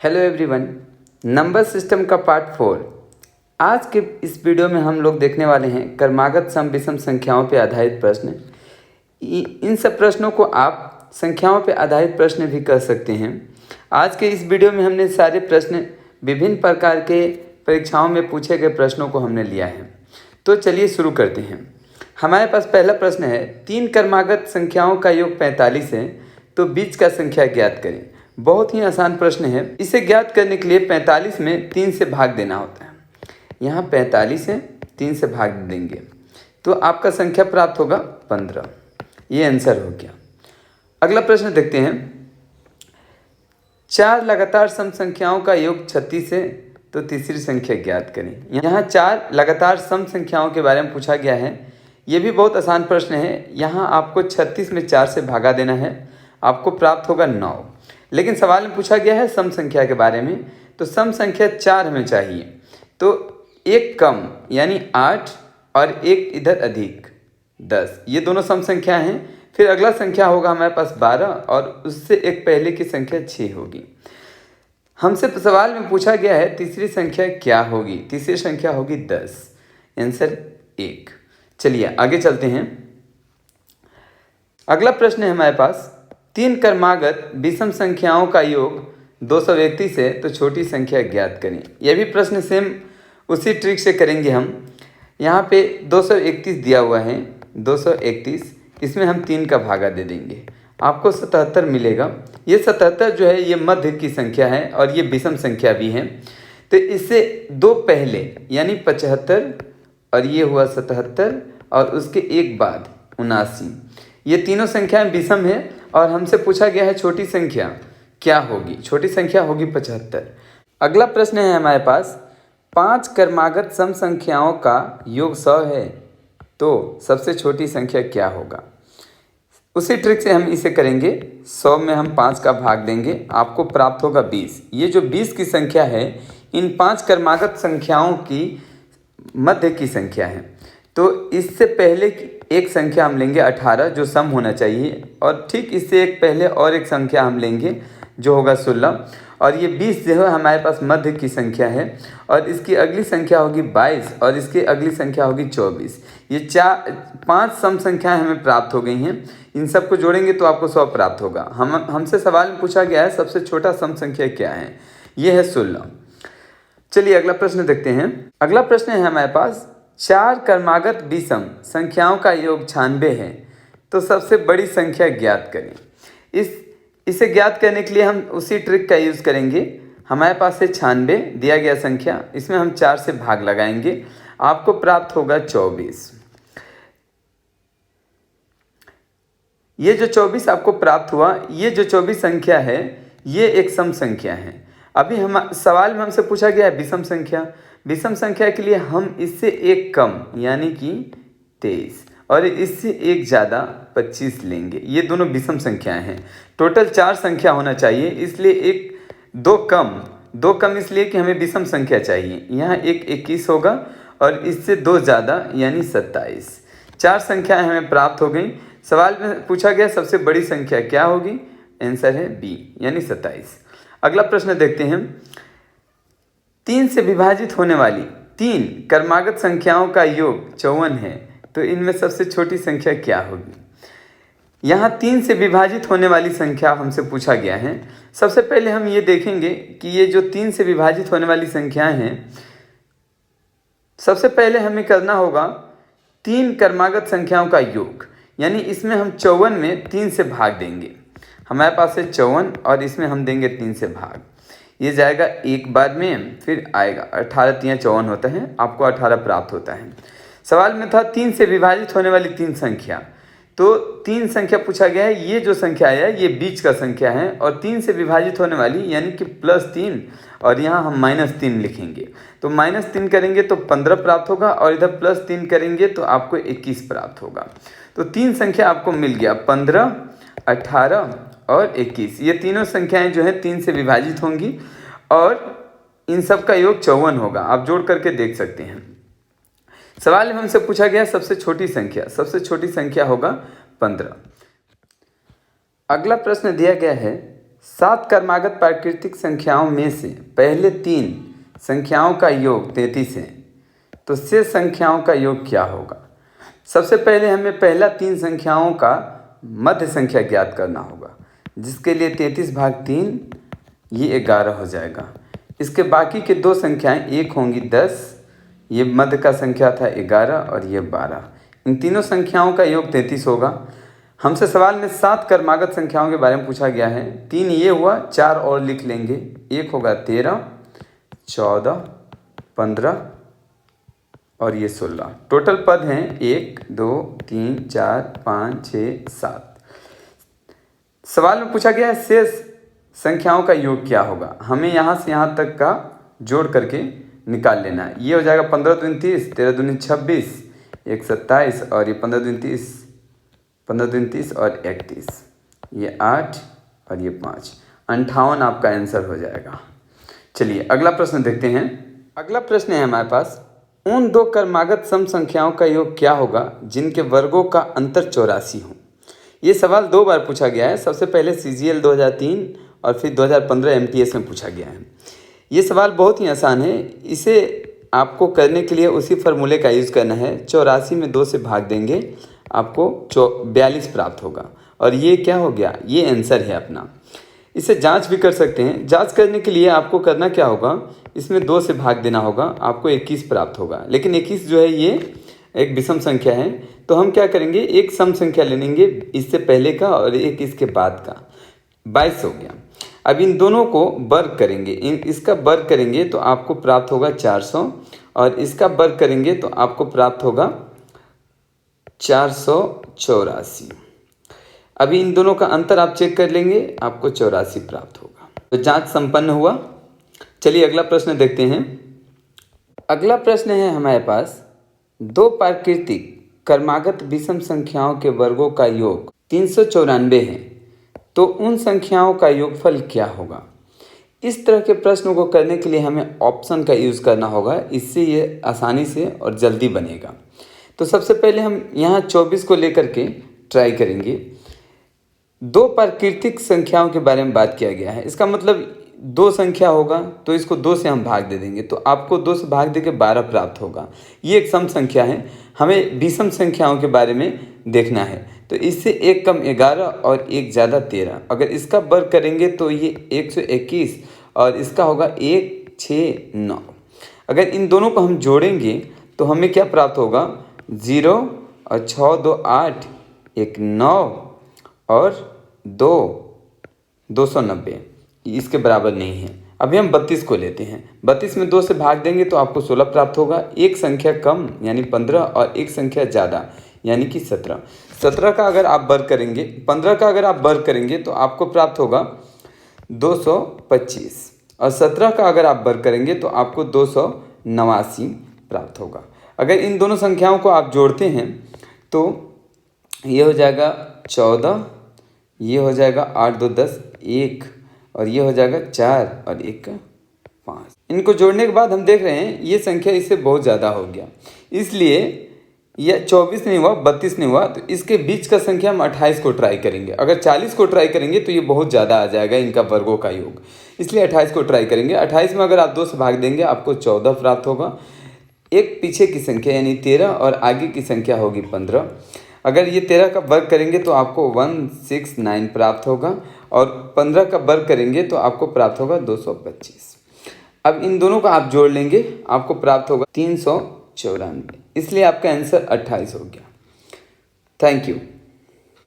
Hello everyone, number system का part 4। आज के इस वीडियो में हम लोग देखने वाले हैं क्रमागत सम विषम संख्याओं पर आधारित प्रश्न। इन सब प्रश्नों को आप संख्याओं पर आधारित प्रश्न भी कर सकते हैं। आज के इस वीडियो में हमने सारे प्रश्न विभिन्न प्रकार के परीक्षाओं में पूछे गए प्रश्नों को हमने लिया है। तो चलिए शुरू करते हैं। हमारे पास पहला प्रश्न है, 3 क्रमागत संख्याओं का योग 45 है, तो बीच का संख्या ज्ञात करें। बहुत ही आसान प्रश्न है। इसे ज्ञात करने के लिए 45 में 3 से भाग देना होता है। यहाँ 45 है, 3 से भाग देंगे तो आपका संख्या प्राप्त होगा 15। ये आंसर हो गया। अगला प्रश्न देखते हैं, 4 लगातार सम संख्याओं का योग 36 है, तो तीसरी संख्या ज्ञात करें। यहाँ 4 लगातार सम संख्याओं के बारे में पूछा गया है। ये भी बहुत आसान प्रश्न है। यहाँ आपको 36 में 4 से भागा देना है, आपको प्राप्त होगा 9। लेकिन सवाल में पूछा गया है सम संख्या के बारे में, तो सम संख्या 4 हमें चाहिए। तो एक कम यानी 8 और एक इधर अधिक 10, ये दोनों सम संख्या हैं। फिर अगला संख्या होगा हमारे पास 12 और उससे एक पहले की संख्या 6 होगी। हमसे सवाल में पूछा गया है तीसरी संख्या क्या होगी। तीसरी संख्या होगी 10। आंसर 1। चलिए आगे चलते हैं। अगला प्रश्न है हमारे पास, 3 क्रमागत विषम संख्याओं का योग 231 है, तो छोटी संख्या ज्ञात करें। यह भी प्रश्न सेम उसी ट्रिक से करेंगे हम। यहाँ पे 231 दिया हुआ है, 231, इसमें हम 3 का भागा दे देंगे, आपको 77 मिलेगा। ये 77 जो है ये मध्य की संख्या है और ये विषम संख्या भी है। तो इससे 2 पहले यानी 75 और ये हुआ 77 और उसके एक बाद 79, ये तीनों संख्याएं विषम है। और हमसे पूछा गया है छोटी संख्या क्या होगी। छोटी संख्या होगी 75। अगला प्रश्न है हमारे पास, 5 क्रमागत सम संख्याओं का योग 100 है, तो सबसे छोटी संख्या क्या होगा। उसी ट्रिक से हम इसे करेंगे। 100 में हम 5 का भाग देंगे, आपको प्राप्त होगा 20। ये जो 20 की संख्या है, इन 5 क्रमागत संख्याओं की मध्य की संख्या है। तो इससे पहले की एक संख्या हम लेंगे 18, जो सम होना चाहिए, और ठीक इससे एक पहले और एक संख्या हम लेंगे जो होगा 16, और ये 20 जो है हमारे पास मध्य की संख्या है। और इसकी अगली संख्या होगी 22 और इसकी अगली संख्या होगी 24। ये 5 सम संख्याएं हमें प्राप्त हो गई हैं। इन सबको जोड़ेंगे तो आपको 100 प्राप्त होगा। हमसे सवाल में पूछा गया है सबसे छोटा सम संख्या क्या है, ये है 16। चलिए अगला प्रश्न देखते हैं। अगला प्रश्न है हमारे पास, 4 क्रमागत विषम संख्याओं का योग 96 है, तो सबसे बड़ी संख्या ज्ञात करें। इसे ज्ञात करने के लिए हम उसी ट्रिक का यूज़ करेंगे। हमारे पास है 96 दिया गया संख्या, इसमें हम 4 से भाग लगाएंगे, आपको प्राप्त होगा 24। ये जो 24 आपको प्राप्त हुआ, ये जो 24 संख्या है ये एक सम संख्या है। अभी हम सवाल में हमसे पूछा गया है विषम संख्या। विषम संख्या के लिए हम इससे एक कम यानी कि 23 और इससे एक ज़्यादा 25 लेंगे। ये दोनों विषम संख्याएं हैं। टोटल 4 संख्या होना चाहिए, इसलिए दो कम इसलिए कि हमें विषम संख्या चाहिए। यहाँ एक 21 होगा और इससे 2 ज़्यादा यानी 27। 4 संख्याएं हमें प्राप्त हो गई। सवाल में पूछा गया सबसे बड़ी संख्या क्या होगी, आंसर है बी यानी 27। अगला प्रश्न देखते हैं, 3 से विभाजित होने वाली 3 क्रमागत संख्याओं का योग 54 है, तो इनमें सबसे छोटी संख्या क्या होगी। यहाँ 3 से विभाजित होने वाली संख्या हमसे पूछा गया है। सबसे पहले हम ये देखेंगे कि ये जो 3 से विभाजित होने वाली संख्याएं हैं, सबसे पहले हमें करना होगा 3 क्रमागत संख्याओं का योग, यानी इसमें हम 54 में 3 से भाग देंगे। हमारे पास है 54 और इसमें हम देंगे 3 से भाग, ये जाएगा एक बार में, फिर आएगा 18 3 54 होता है, आपको 18 प्राप्त होता है। सवाल में था 3 से विभाजित होने वाली 3 संख्या, तो 3 संख्या पूछा गया है। ये जो संख्या है ये बीच का संख्या है और 3 से विभाजित होने वाली यानी कि +3, और यहाँ हम -3 लिखेंगे। तो -3 करेंगे तो 15 प्राप्त होगा और इधर +3 करेंगे तो आपको 21 प्राप्त होगा। तो 3 संख्या आपको मिल गया, 15, 18 और 21। ये तीनों संख्याएं जो हैं 3 से विभाजित होंगी और इन सब का योग 54 होगा। आप जोड़ करके देख सकते हैं। सवाल में हमसे पूछा गया सबसे छोटी संख्या होगा 15। अगला प्रश्न दिया गया है, 7 क्रमागत प्राकृतिक संख्याओं में से पहले 3 संख्याओं का योग 33 है, तो शेष संख्याओं का योग क्या होगा। सबसे पहले हमें पहला 3 संख्याओं का मध्य संख्या ज्ञात करना होगा, जिसके लिए 33 भाग 3 ये 11 हो जाएगा। इसके बाकी के 2 संख्याएं, एक होंगी 10, ये मध्य का संख्या था 11 और ये 12। इन तीनों संख्याओं का योग 33 होगा। हमसे सवाल में 7 क्रमागत संख्याओं के बारे में पूछा गया है। 3 ये हुआ, 4 और लिख लेंगे, एक होगा 13, 14, 15 और ये 16। टोटल पद हैं 1, 2, 3, 4, 5, 6, 7। सवाल में पूछा गया है शेष संख्याओं का योग क्या होगा। हमें यहाँ से यहाँ तक का जोड़ करके निकाल लेना है। ये हो जाएगा 15 दूनी 30, 13 दूनी 26, 1 27 और ये 15 दूनी 30, 15 दूनी 30 और 31, ये 8 और ये 5, 58 आपका आंसर हो जाएगा। चलिए अगला प्रश्न देखते हैं। अगला प्रश्न है हमारे पास, उन 2 क्रमागत सम संख्याओं का योग क्या होगा जिनके वर्गों का अंतर 84 हो। ये सवाल 2 बार पूछा गया है। सबसे पहले CGL 2003 और फिर 2015 MTS में पूछा गया है। ये सवाल बहुत ही आसान है। इसे आपको करने के लिए उसी फार्मूले का यूज़ करना है। 84 में 2 से भाग देंगे, आपको 42 प्राप्त होगा और ये क्या हो गया, ये आंसर है अपना। इसे जांच भी कर सकते हैं। जांच करने के लिए आपको करना क्या होगा, इसमें 2 से भाग देना होगा, आपको 21 प्राप्त होगा। लेकिन 21 जो है ये एक विषम संख्या है, तो हम क्या करेंगे, एक सम संख्या ले लेंगे, इससे पहले का और एक इसके बाद का, 22 हो गया। अब इन दोनों को वर्ग करेंगे, इसका वर्ग करेंगे तो आपको प्राप्त होगा 400 और इसका वर्ग करेंगे तो आपको प्राप्त होगा 484। अभी इन दोनों का अंतर आप चेक कर लेंगे, आपको 84 प्राप्त होगा। तो जांच संपन्न हुआ। चलिए अगला प्रश्न देखते हैं। अगला प्रश्न है हमारे पास, 2 प्राकृतिक क्रमागत विषम संख्याओं के वर्गों का योग 394 है, तो उन संख्याओं का योगफल क्या होगा। इस तरह के प्रश्नों को करने के लिए हमें ऑप्शन का यूज़ करना होगा, इससे ये आसानी से और जल्दी बनेगा। तो सबसे पहले हम यहाँ 24 को लेकर के ट्राई करेंगे। 2 प्राकृतिक संख्याओं के बारे में बात किया गया है, इसका मतलब 2 संख्या होगा तो इसको 2 से हम भाग दे देंगे, तो आपको 2 से भाग दे के 12 प्राप्त होगा। ये एक सम संख्या है। हमें विषम संख्याओं के बारे में देखना है, तो इससे एक कम 11 और एक ज़्यादा 13। अगर इसका वर्ग करेंगे तो ये 121 और इसका होगा 169। अगर इन दोनों को हम जोड़ेंगे तो हमें क्या प्राप्त होगा, 0 और 6 2 8, 1 9 और 2 290, इसके बराबर नहीं है। अभी हम 32 को लेते हैं। 32 में 2 से भाग देंगे तो आपको 16 प्राप्त होगा। एक संख्या कम यानी 15 और एक संख्या ज़्यादा यानी कि 17। 17 का अगर आप वर्ग करेंगे, 15 का अगर आप वर्ग करेंगे तो आपको प्राप्त होगा 225 और 17 का अगर आप वर्ग करेंगे तो आपको 289 प्राप्त होगा। अगर इन दोनों संख्याओं को आप जोड़ते हैं तो ये हो जाएगा 14, ये हो जाएगा 8 2 10 1 और ये हो जाएगा 4 और 1 5। इनको जोड़ने के बाद हम देख रहे हैं ये संख्या इससे बहुत ज़्यादा हो गया, इसलिए यह 24 नहीं हुआ, 32 नहीं हुआ, तो इसके बीच का संख्या हम 28 को ट्राई करेंगे। अगर 40 को ट्राई करेंगे तो ये बहुत ज़्यादा आ जाएगा इनका वर्गों का योग, इसलिए 28 को ट्राई करेंगे। 28 में अगर आप 2 से भाग देंगे आपको 14 प्राप्त होगा। एक पीछे की संख्या यानी 13 और आगे की संख्या होगी 15। अगर ये 13 का वर्ग करेंगे तो आपको 169 प्राप्त होगा और 15 का वर्ग करेंगे तो आपको प्राप्त होगा 225। अब इन दोनों को आप जोड़ लेंगे, आपको प्राप्त होगा 394, इसलिए आपका आंसर 28 हो गया। Thank you.